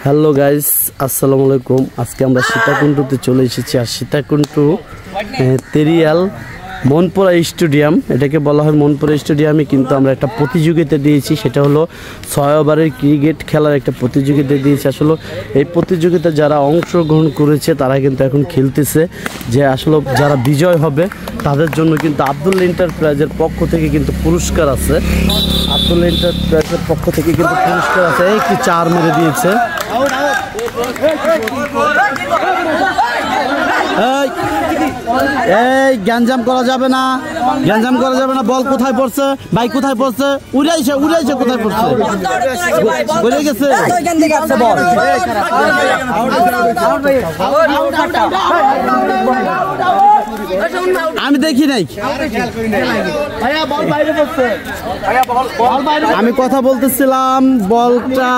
Hello guys, আসসালামু আলাইকুম। আজকে আমরা সীতাকুণ্ডুতে চলে এসেছি। আর সীতাকুণ্ডু তেরিয়াল মনপুরা স্টেডিয়াম, এটাকে বলা হয় মনপুরা স্টেডিয়ামে কিন্তু আমরা একটা প্রতিযোগিতা দিয়েছি। সেটা হলো 6 ওভারের ক্রিকেট খেলার একটা প্রতিযোগিতা দিয়েছি। আসলে এই প্রতিযোগিতা যারা অংশগ্রহণ করেছে তারা কিন্তু এখন খেলতেছে। যে আসলে যারা বিজয় হবে তাদের জন্য কিন্তু আব্দুল্লাহ এন্টারপ্রাইজের পক্ষ থেকে কিন্তু পুরস্কার আছে। আব্দুল্লাহ এন্টারপ্রাইজের পক্ষ থেকে কিন্তু পুরস্কার আছে। একটি 4 মেরে দিয়েছে। এই গ্যাঞ্জাম করা যাবে না, গ্যাঞ্জাম করা যাবে না। বল কোথায় পড়ছে ভাই, কোথায় পড়ছে? উড়াইছে কোথায় পড়ছে? উড়ে গেছে। আমি দেখি নাই, আমি কথা বলতেছিলাম। বলটা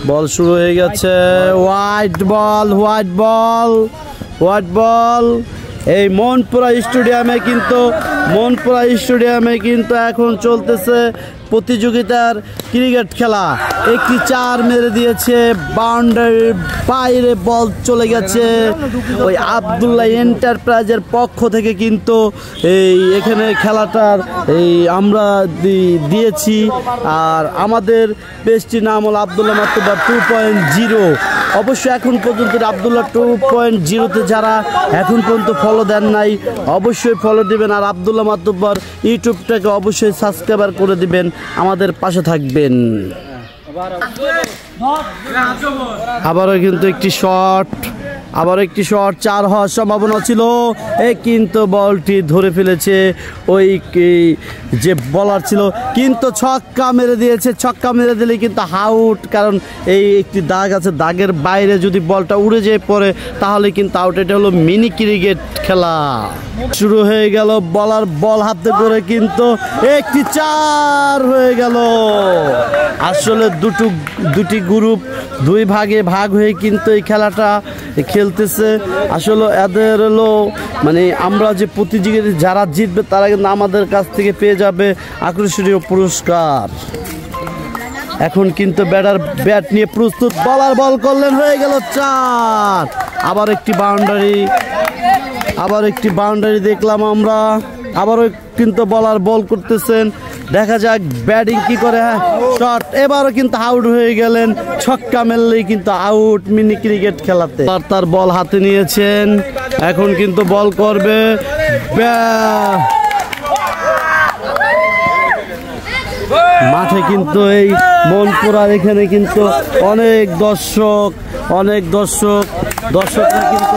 বল শুরু হয়ে গেছে। White ball. এই মনপুরা স্টেডিয়ামে কিন্তু এখন চলতেছে প্রতিযোগিতার ক্রিকেট খেলা। একটি 4 মেরে দিয়েছে, বাউন্ডারির বাইরে বল চলে গেছে। ওই আব্দুল্লাহ এন্টারপ্রাইজের পক্ষ থেকে কিন্তু এখানে খেলাটার আমরা দিয়েছি। আর আমাদের পেজটির নাম হলো আব্দুল্লাহ মাতুব্বর 2.0। অবশ্যই এখন পর্যন্ত আব্দুল্লাহ 2.0-তে যারা এখন পর্যন্ত ফলো দেন নাই অবশ্যই ফলো দিবেন। আর আব্দুল্লাহ মাতুব্বর ইউটিউবটাকে অবশ্যই সাবস্ক্রাইব করে দিবেন, আমাদের পাশে থাকবেন। আবারও কিন্তু একটি শট 4 হওয়ার সম্ভাবনা ছিল। কিন্তু বলটি ধরে ফেলেছে ওই যে বলার ছিল, কিন্তু ছক্কা মেরে দিয়েছে। ছক্কা মেরে দিলে কিন্তু আউট, কারণ এই একটি দাগ আছে, দাগের বাইরে যদি বলটা উড়ে যেয়ে পড়ে তাহলে কিন্তু আউট। এটা হলো মিনি ক্রিকেট খেলা। শুরু হয়ে গেল, বলার বল হাতে করে কিন্তু একটি 4 হয়ে গেল। আসলে দুটি গ্রুপ 2 ভাগে ভাগ হয়ে কিন্তু এই খেলাটা খেলতেছে। আসলে এদের হলো মানে আমরা যে প্রতিযোগিতা যারা জিতবে তারা কিন্তু আমাদের কাছ থেকে পেয়ে যাবে আকর্ষণীয় পুরস্কার। এখন কিন্তু ব্যাট নিয়ে প্রস্তুত, বলার বল করলেন, হয়ে গেল 4। আবার একটি বাউন্ডারি দেখলাম আমরা। আবারও কিন্তু বলার বল করতেছেন, দেখা যাক ব্যাটিং কি করে। শট, এবারও কিন্তু আউট হয়ে গেলেন। ছক্কা মেললেই কিন্তু আউট মিনি ক্রিকেট খেলাতে। তার বল হাতে নিয়েছেন, এখন কিন্তু বল করবে। মাঠে কিন্তু এই মনপুরার এখানে কিন্তু অনেক দর্শক কিন্তু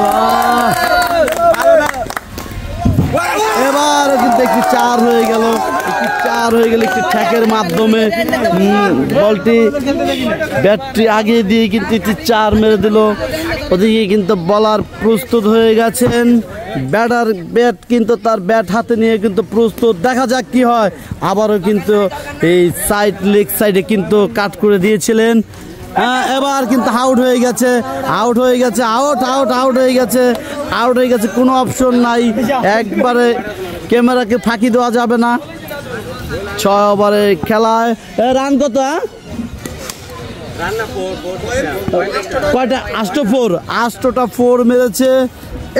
এবার কিন্তু একটি 4 হয়ে গেল। একটি ঠ্যাকের মাধ্যমে বলটি ব্যাটটি আগিয়ে দিয়ে কিন্তু একটি 4 মেরে দিল। ওদিকে কিন্তু বলার প্রস্তুত হয়ে গেছেন। ব্যাট কিন্তু তার ব্যাট হাতে নিয়ে কিন্তু প্রস্তুত, দেখা যাক কি হয়। আবারও কিন্তু এই লেগ সাইডে কিন্তু কাট করে দিয়েছিলেন। হ্যাঁ, এবার কিন্তু আউট হয়ে গেছে। আউট হয়ে গেছে। কোনো অপশন নাই, একবারে ক্যামেরাকে ফাঁকি দেওয়া যাবে না। 6 ওভারের খেলায় রান কত? কয়টা? 8টা 4 মেরেছে।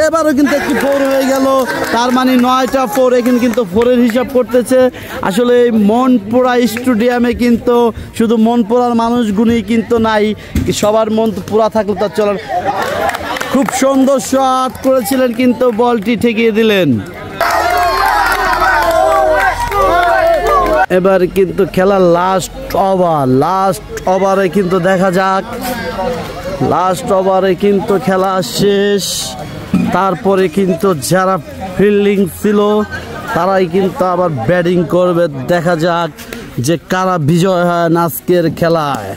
এবারও কিন্তু একটি 4 হয়ে গেল, তার মানে 9টা 4। এখানে কিন্তু 4-এর হিসাব করতেছে। আসলে এই মনপুরা স্টেডিয়ামে কিন্তু শুধু মনপুরার মানুষগুলি কিন্তু নাই, সবার মন পুরা থাকলে তার চলার। খুব সুন্দর শট করেছিলেন, কিন্তু বলটি ঠেকিয়ে দিলেন। এবার কিন্তু খেলার লাস্ট ওভারে কিন্তু দেখা যাক। লাস্ট ওভারে কিন্তু খেলা শেষ। তারপরে কিন্তু যারা ফিল্ডিং ছিল তারাই কিন্তু আবার ব্যাটিং করবে। দেখা যাক যে কারা বিজয় হয় আজকের খেলায়।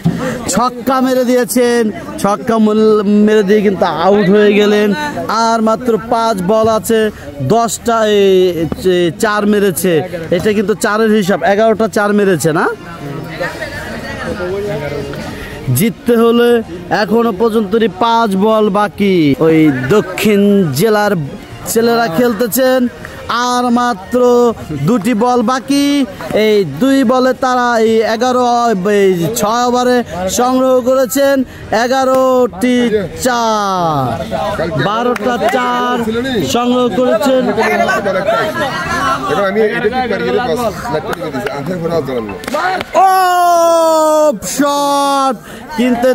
ছক্কা মেরে দিয়েছেন, ছক্কা মেরে দিয়ে কিন্তু আউট হয়ে গেলেন। আর মাত্র 5 বল আছে, 10টা 4 মেরেছে। এটা কিন্তু 4-এর হিসাব, 11টা 4 মেরেছে না। জিততে হলে এখনো পর্যন্ত 5 বল বাকি। ওই দক্ষিণ জেলার ছেলেরা খেলতেছেন, আর মাত্র 2টি বল বাকি। এই 2 বলে তারা এই 6 ওভারে সংগ্রহ করেছেন 11টি 4, 12টা 4 সংগ্রহ করেছেন। শট, কিন্তু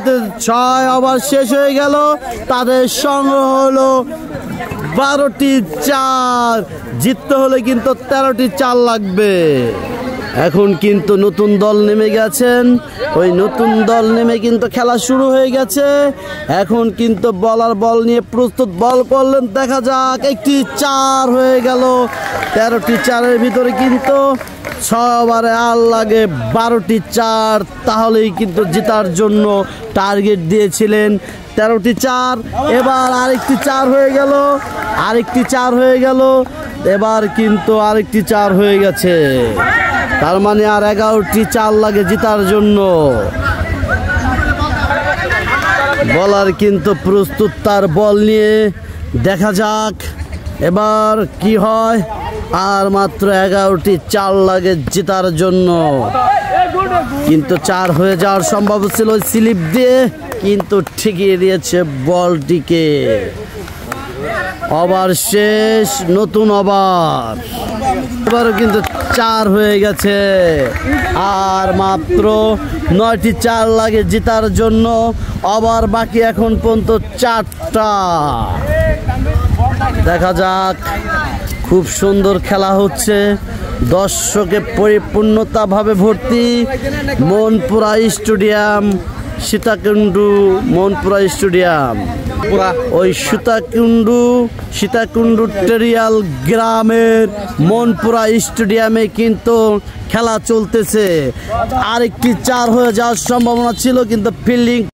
6 ওভার শেষ হয়ে গেল, তাদের সংগ্রহ হলো 12টি 4। জিততে হলে কিন্তু 13টি 4 লাগবে। এখন কিন্তু নতুন দল নেমে গেছেন, ওই নতুন দল নেমে কিন্তু খেলা শুরু হয়ে গেছে। এখন কিন্তু বলার বল নিয়ে প্রস্তুত, বল করলেন, দেখা যাক, একটি 4 হয়ে গেল। 13টি 4-এর ভিতরে কিন্তু 6 ওভারে আর লাগে 12টি 4, তাহলেই কিন্তু জেতার জন্য টার্গেট দিয়েছিলেন 13টি 4। এবার আরেকটি 4 হয়ে গেল, আরেকটি 4 হয়ে গেল, এবার কিন্তু আরেকটি 4 হয়ে গেছে, তার মানে আর 11টি 4 লাগে জেতার জন্য। বলার কিন্তু প্রস্তুত তার বল নিয়ে, দেখা যাক এবার কি হয়। আর মাত্র 11টি 4 লাগে জেতার জন্য, কিন্তু 4 হয়ে যাওয়ার সম্ভব ছিল স্লিপ দিয়ে, কিন্তু ঠেকিয়ে দিয়েছে বলটিকে। ওভার শেষ, নতুন ওভার, এবারও কিন্তু 4 হয়ে গেছে, আর মাত্র 9টি 4 লাগে জেতার জন্য। ওভার বাকি এখন পর্যন্ত 4টা। দেখা যাক, খুব সুন্দর খেলা হচ্ছে, দর্শকে পরিপূর্ণতা ভাবে ভর্তি মনপুরা স্টেডিয়াম, সীতাকুণ্ডু মনপুরা স্টেডিয়াম। ওই সীতাকুণ্ডু টেরিয়াল গ্রামের মনপুরা স্টেডিয়ামে কিন্তু খেলা চলতেছে। আরেকটি 4 হয়ে যাওয়ার সম্ভাবনা ছিল, কিন্তু ফিল্ডিং